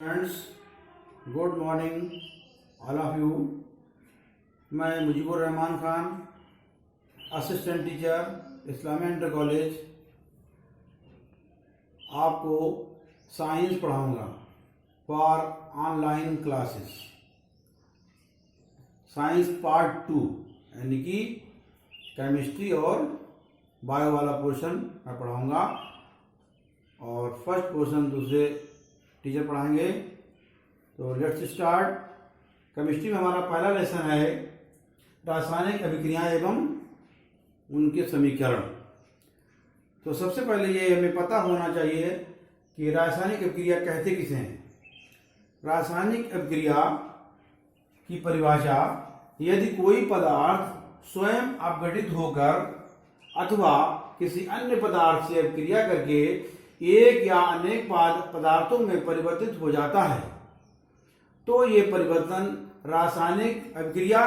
Friends, good morning all of you. मैं Mujibur Rahman Khan, assistant teacher Islamia inter college, आपको science पढ़ाऊंगा for online classes. Science part 2 यानी कि chemistry और बायो वाला पोर्शन मैं पढ़ाऊंगा और फर्स्ट पोर्शन दूसरे टीचर पढ़ाएंगे। तो लेट्स स्टार्ट। केमिस्ट्री में हमारा पहला लेसन है रासायनिक अभिक्रियाएं एवं उनके समीकरण। तो सबसे पहले ये हमें पता होना चाहिए कि रासायनिक अभिक्रिया कहते किसे हैं। रासायनिक अभिक्रिया की परिभाषा, यदि कोई पदार्थ स्वयं अपघटित होकर अथवा किसी अन्य पदार्थ से अभिक्रिया करके एक या अनेक पदार्थों में परिवर्तित हो जाता है, तो ये परिवर्तन रासायनिक अभिक्रिया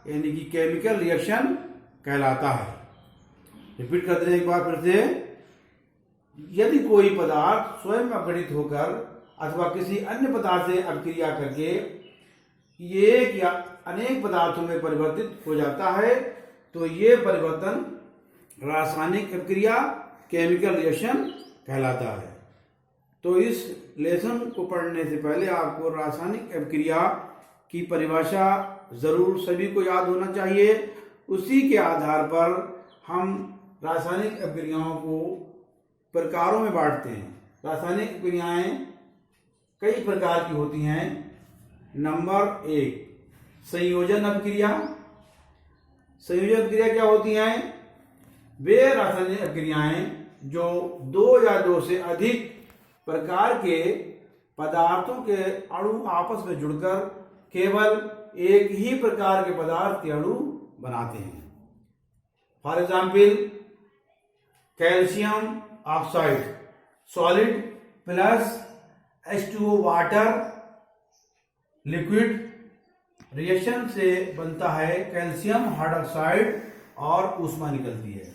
यानी कि केमिकल रिएक्शन कहलाता है। रिपीट करते हैं एक बार फिर से। यदि कोई पदार्थ स्वयं अपघटित होकर अथवा किसी अन्य पदार्थ से अभिक्रिया करके एक या अनेक पदार्थों में परिवर्तित हो जाता है, तो ये परिवर्तन रासायनिक अभिक्रिया केमिकल रिएक्शन कहलाता है। तो इस लेसन को पढ़ने से पहले आपको रासायनिक अभिक्रिया की परिभाषा जरूर सभी को याद होना चाहिए। उसी के आधार पर हम रासायनिक अभिक्रियाओं को प्रकारों में बांटते हैं। रासायनिक अभिक्रियाएं कई प्रकार की होती हैं। नंबर 1, संयोजन अभिक्रिया। संयोजन अभिक्रिया क्या होती हैं? वे रासायनिक अभिक्रियाएं जो 2 या 2 से अधिक प्रकार के पदार्थों के अणु आपस में जुड़कर केवल एक ही प्रकार के पदार्थ के अणु बनाते हैं। For example, calcium oxide solid plus H2O water liquid reaction से बनता है कैल्शियम हाइड्रोक्साइड और ऊष्मा निकलती है।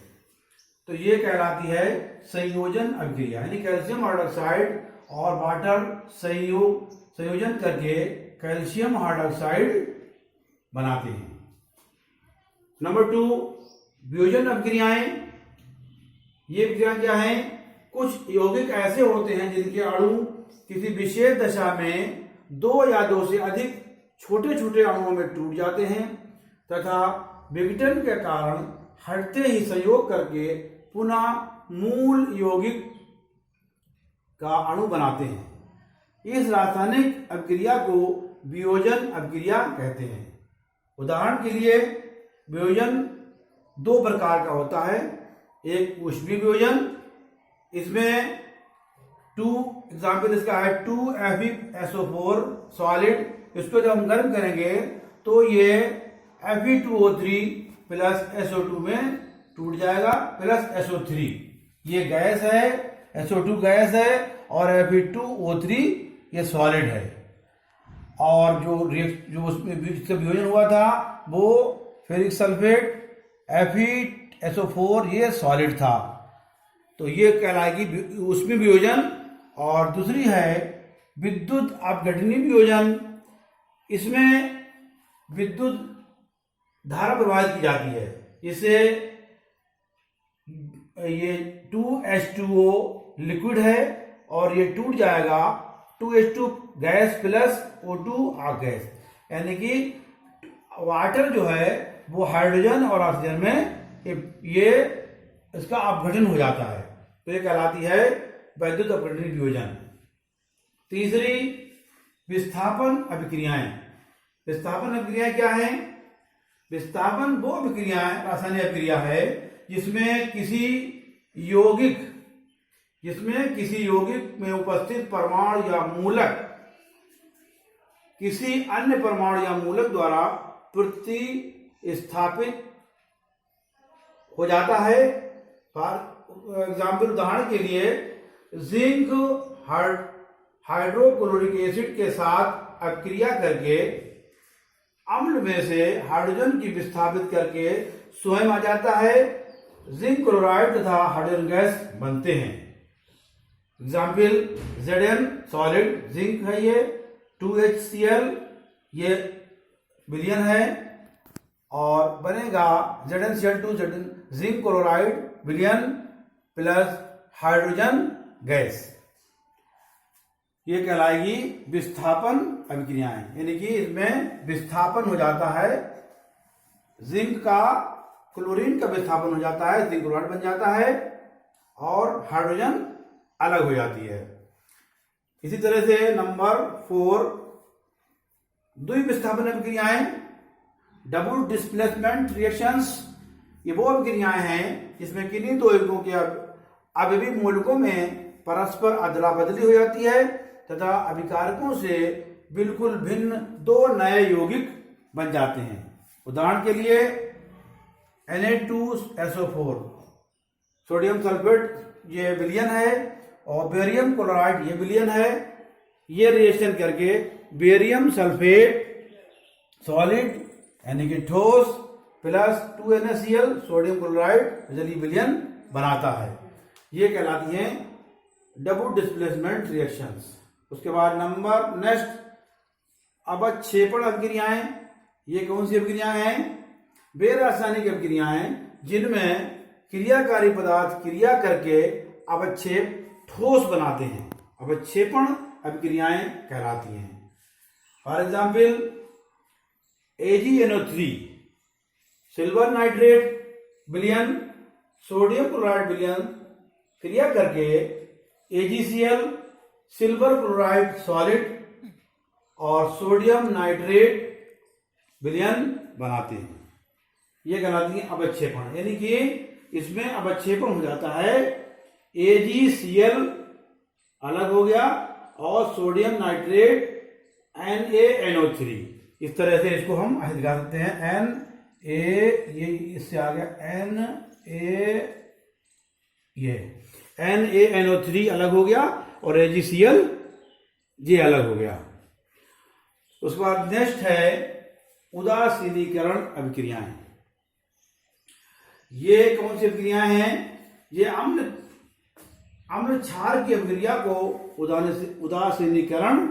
तो ये कहलाती है संयोजन अभिक्रिया, यानी कैल्शियम हाइड्रोक्साइड और वाटर संयोजन करके कैल्शियम हाइड्रोक्साइड बनाते हैं। नंबर 2, वियोजन अभिक्रियाएं। ये अभिक्रियाएं क्या हैं? कुछ यौगिक ऐसे होते हैं जिनके अणु किसी विशेष दशा में 2 या 2 से अधिक छोटे छोटे अणुओं में टूट जाते हैं तथा विघटन के कारण हटते ही संयोग करके पुनः मूल यौगिक का अणु बनाते हैं। इस रासायनिक अभिक्रिया को वियोजन अभिक्रिया कहते हैं। उदाहरण के लिए, वियोजन 2 प्रकार का होता है। एक ऊष्मीय वियोजन, इसमें 2 एग्जाम्पल इसका है 2FeSO4 सॉलिड। इसको जब हम गर्म करेंगे तो ये Fe2O3 प्लस SO2 में टूट जाएगा प्लस SO3। ये गैस है, SO2 गैस है और Fe2O3 ये सॉलिड है। और जो उसमें जिसका वियोजन हुआ था वो फेरिक सल्फेट FeSO4 ये सॉलिड था। तो ये कहलाएगी उसमें वियोजन। और दूसरी है विद्युत अपघटनीय वियोजन। इसमें विद्युत धारा प्रवाहित की जाती है। इसे ये 2H2O लिक्विड है और ये टूट जाएगा 2H2 gas plus O2 gas, यानी कि वाटर जो है वो हाइड्रोजन और ऑक्सीजन में ये इसका अपघटन हो जाता है। तो ये कहलाती है वैद्युत अपघटनीय वियोजन। तीसरी, विस्थापन अभिक्रियाएं। विस्थापन अभिक्रियाएं क्या है? विस्थापन वो अभिक्रियाएं रासायनिक अभिक्रिया है जिसमें किसी यौगिक में उपस्थित परमाणु या मूलक किसी अन्य परमाणु या मूलक द्वारा प्रतिस्थापित हो जाता है। फॉर एग्जाम्पल, उदाहरण के लिए, जिंक हाइड्रोक्लोरिक एसिड के साथ अभिक्रिया करके अम्ल में से हाइड्रोजन की विस्थापित करके स्वयं आ जाता है। जिंक क्लोराइड तथा हाइड्रोजन गैस बनते हैं। एग्जाम्पल Zn सॉलिड जिंक है, ये 2HCl ये विलयन है, और बनेगा ZnCl2 जिंक क्लोराइड विलयन प्लस हाइड्रोजन गैस। ये कहलाएगी विस्थापन अभिक्रियाएं, यानी कि इसमें विस्थापन हो जाता है, जिंक का क्लोरीन का विस्थापन हो जाता है, जिंक क्लोराइड बन जाता है और हाइड्रोजन अलग हो जाती है। इसी तरह से नंबर 4 द्विविस्थापन अभिक्रियाएं, डबल डिस्प्लेसमेंट रिएक्शंस। ये वो अभिक्रियाएं हैं जिसमें किन्हीं दो यौगिकों के अवयवी मूलकों में परस्पर अदला बदली हो जाती है तथा अभिकारकों से बिल्कुल भिन्न दो नए यौगिक बन जाते हैं। उदाहरण के लिए Na2SO4 सोडियम सल्फेट ये विलयन है और बेरियम क्लोराइड ये विलयन है। ये रिएक्शन करके बेरियम सल्फेट सॉलिड यानी कि ठोस प्लस 2NaCl सोडियम क्लोराइड जलीय विलयन बनाता है। ये कहलाती हैं डबल डिस्प्लेसमेंट रिएक्शंस। उसके बाद नंबर नेक्स्ट अवक्षेपण अभिक्रियाएं। ये कौन सी अभिक्रियाएं हैं? वे रासायनिक अभिक्रियाएं जिनमें क्रियाकारी पदार्थ क्रिया करके अवक्षेप ठोस बनाते हैं, अवक्षेपण अभिक्रियाएं कहलाती हैं। For example AgNO3 silver nitrate विलयन सोडियम क्लोराइड विलयन क्रिया करके AgCl सिल्वर क्लोराइड सॉलिड और सोडियम नाइट्रेट विलयन बनाते हैं। ये कहलाती है अवक्षेपण, यानी कि इसमें अवक्षेपण हो जाता है, AgCl अलग हो गया और सोडियम नाइट्रेट NaNO3। इस तरह से इसको हम ऐसे दिखा सकते हैं ये इससे आ गया NaNO3 अलग हो गया और AgCl ये अलग हो गया। उसके बाद नेक्स्ट है उदासीनीकरण अभिक्रियाएं। ये कौन सी अभिक्रियाएं हैं? ये अम्ल क्षार की अभिक्रिया को उदासीनीकरण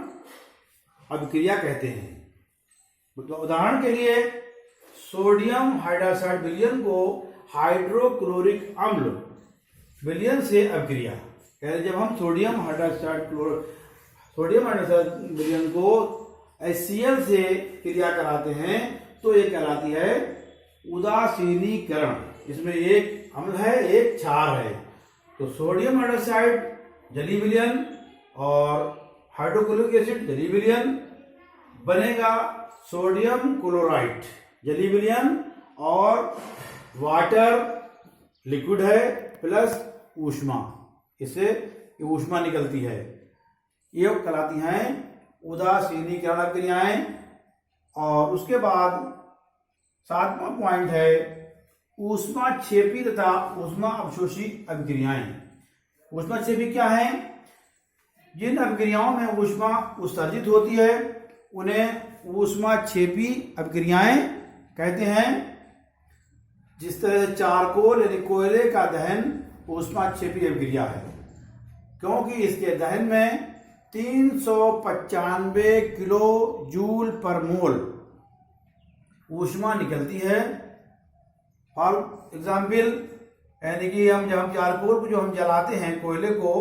अभिक्रिया कहते हैं। मतलब उदाहरण के लिए सोडियम हाइड्रोक्साइड विलयन को हाइड्रोक्लोरिक अम्ल विलयन से अभिक्रिया, जब हम सोडियम हाइड्रोक्साइड विलयन को HCl से क्रिया कराते हैं तो ये कहलाती है उदासीनीकरण। इसमें एक अम्ल है एक क्षार है, तो सोडियम हाइड्रोक्साइड जलीय विलयन और हाइड्रोक्लोरिक एसिड जलीय विलयन बनेगा सोडियम क्लोराइड जलीय विलयन और वाटर लिक्विड है प्लस ऊष्मा, इससे ऊष्मा निकलती है। ये कहलाती हैं उदासीनीकरण अभिक्रियाएं। और उसके बाद 7वां पॉइंट है ऊष्माक्षेपी तथा ऊष्मा अवशोषी अभिक्रियाएं। ऊष्माक्षेपी क्या है? जिन अभिक्रियाओं में ऊष्मा उत्सर्जित होती है उन्हें ऊष्माक्षेपी अभिक्रियाएं कहते हैं। जिस तरह से चारकोल यानी कोयले का दहन ऊष्माक्षेपी अभिक्रिया है, क्योंकि इसके दहन में 395 किलो जूल पर मोल ऊष्मा निकलती है। फॉर एग्जाम्पल यानी कि जब हम चारकोल को जो हम जलाते हैं कोयले को,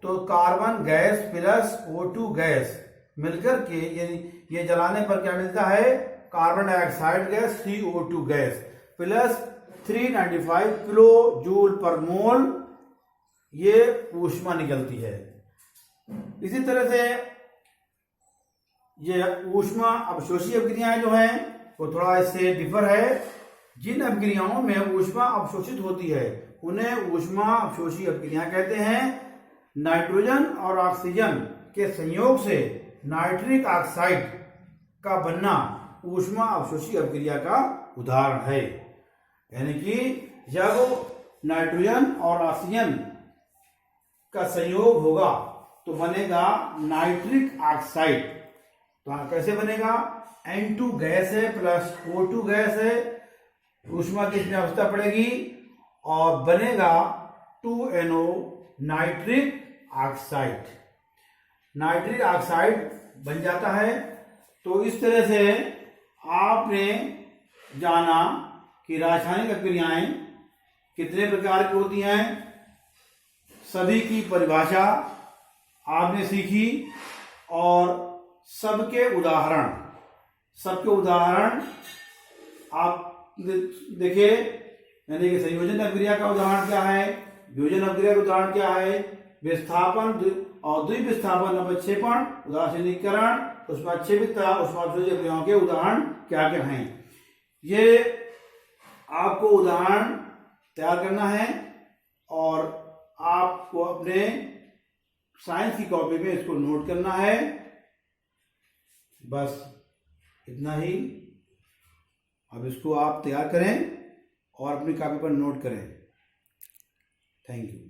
तो carbon gas plus O2 gas मिलकर के ये जलाने पर क्या मिलता है? Carbon dioxide gas CO2 gas plus 395 kilo joule पर मोल ये ऊष्मा निकलती है। इसी तरह से ये ऊष्मा अवशोषी अभिक्रियाएं जो हैं वो थोड़ा इससे डिफर है। जिन अभिक्रियाओं में ऊष्मा अवशोषित होती है उन्हें ऊष्मा अवशोषी अभिक्रियाएं कहते हैं। नाइट्रोजन और ऑक्सीजन के संयोग से नाइट्रिक ऑक्साइड का बनना ऊष्मा अवशोषी अभिक्रिया का उदाहरण है। यानी कि जब नाइट्रोजन और ऑक्सीजन का संयोग होगा तो बनेगा नाइट्रिक ऑक्साइड। तो कैसे बनेगा? N2 गैस है प्लस O2 गैस है, ऊष्मा की इसमें आवश्यकता पड़ेगी और बनेगा 2NO nitric oxide, nitric oxide बन जाता है। तो इस तरह से आपने जाना कि रासायनिक अभिक्रियाएं कितने प्रकार की होती हैं, सभी की परिभाषा आपने सीखी और सबके उदाहरण आप देखिए, यानी कि संयोजन अभिक्रिया का उदाहरण क्या है, वियोजन अभिक्रिया का उदाहरण क्या है, विस्थापन और द्विविस्थापन अपक्षेपण, उदासीनीकरण, उष्माक्षेपितता, उष्माक्षेपित अभिक्रियाओं के उदाहरण क्या क्या हैं। ये आपको उदाहरण तैयार करना है और आपको अपने साइंस की कॉपी में इसको नोट करना है। बस इतना ही। अब इसको आप तैयार करें और अपनी कॉपी पर नोट करें। Thank you.